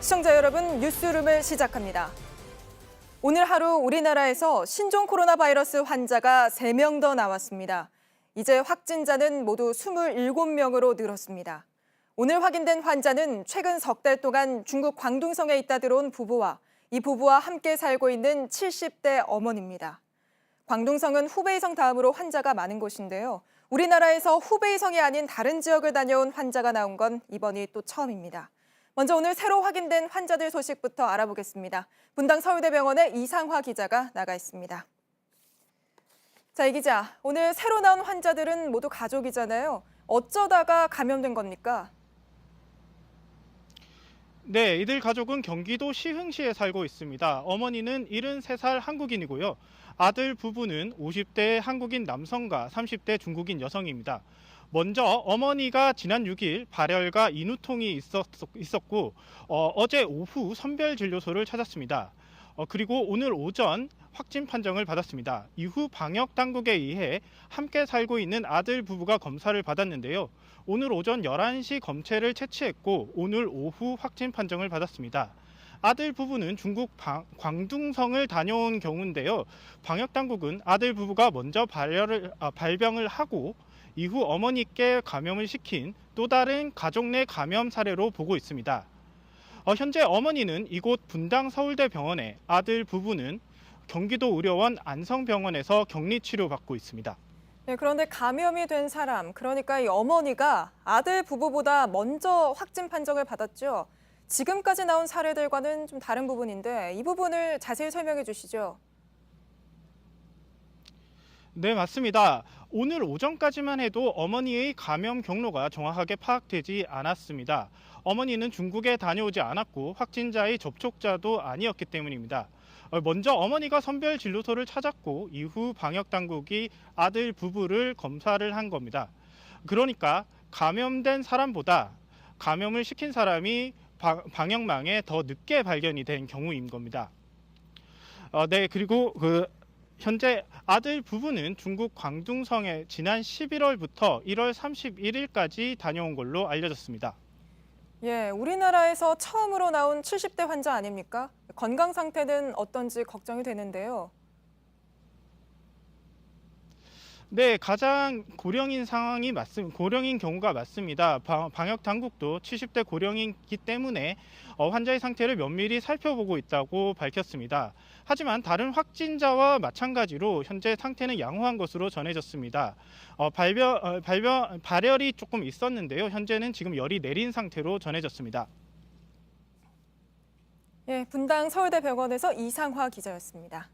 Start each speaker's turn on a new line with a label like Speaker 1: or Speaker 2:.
Speaker 1: 시청자 여러분, 뉴스룸을 시작합니다. 오늘 하루 우리나라에서 신종 코로나 바이러스 환자가 3명 더 나왔습니다. 이제 확진자는 모두 27명으로 늘었습니다. 오늘 확인된 환자는 최근 석 달 동안 중국 광둥성에 있다 들어온 부부와 이 부부와 함께 살고 있는 70대 어머니입니다. 광둥성은 후베이성 다음으로 환자가 많은 곳인데요. 우리나라에서 후베이성이 아닌 다른 지역을 다녀온 환자가 나온 건 이번이 또 처음입니다. 먼저 오늘 새로 확인된 환자들 소식부터 알아보겠습니다. 분당 서울대병원의 이상화 기자가 나가 있습니다. 자, 이 기자, 오늘 새로 나온 환자들은 모두 가족이잖아요. 어쩌다가 감염된 겁니까?
Speaker 2: 네, 이들 가족은 경기도 시흥시에 살고 있습니다. 어머니는 73살 한국인이고요. 아들 부부는 50대 한국인 남성과 30대 중국인 여성입니다. 먼저 어머니가 지난 6일 발열과 인후통이 있었고 어제 오후 선별진료소를 찾았습니다. 그리고 오늘 오전 확진 판정을 받았습니다. 이후 방역 당국에 의해 함께 살고 있는 아들 부부가 검사를 받았는데요. 오늘 오전 11시 검체를 채취했고 오늘 오후 확진 판정을 받았습니다. 아들 부부는 중국 광둥성을 다녀온 경우인데요. 방역 당국은 아들 부부가 먼저 발병을 하고 이후 어머니께 감염을 시킨 또 다른 가족 내 감염 사례로 보고 있습니다. 현재 어머니는 이곳 분당 서울대병원에, 아들 부부는 경기도 의료원 안성병원에서 격리 치료받고 있습니다.
Speaker 1: 네, 그런데 감염이 된 사람, 그러니까 이 어머니가 아들 부부보다 먼저 확진 판정을 받았죠. 지금까지 나온 사례들과는 좀 다른 부분인데 이 부분을 자세히 설명해 주시죠.
Speaker 2: 네, 맞습니다. 오늘 오전까지만 해도 어머니의 감염 경로가 정확하게 파악되지 않았습니다. 어머니는 중국에 다녀오지 않았고 확진자의 접촉자도 아니었기 때문입니다. 먼저 어머니가 선별진료소를 찾았고 이후 방역당국이 아들 부부를 검사를 한 겁니다. 그러니까 감염된 사람보다 감염을 시킨 사람이 방역망에 더 늦게 발견이 된 경우인 겁니다. 네, 그리고 현재 아들 부부는 중국 광둥성에 지난 11월부터 1월 31일까지 다녀온 걸로 알려졌습니다.
Speaker 1: 예, 우리나라에서 처음으로 나온 70대 환자 아닙니까? 건강 상태는 어떤지 걱정이 되는데요.
Speaker 2: 네, 가장 고령인 고령인 경우가 맞습니다. 방역 당국도 70대 고령이기 때문에 환자의 상태를 면밀히 살펴보고 있다고 밝혔습니다. 하지만 다른 확진자와 마찬가지로 현재 상태는 양호한 것으로 전해졌습니다. 발열이 조금 있었는데요. 현재는 지금 열이 내린 상태로 전해졌습니다.
Speaker 1: 예, 분당 서울대병원에서 이상화 기자였습니다.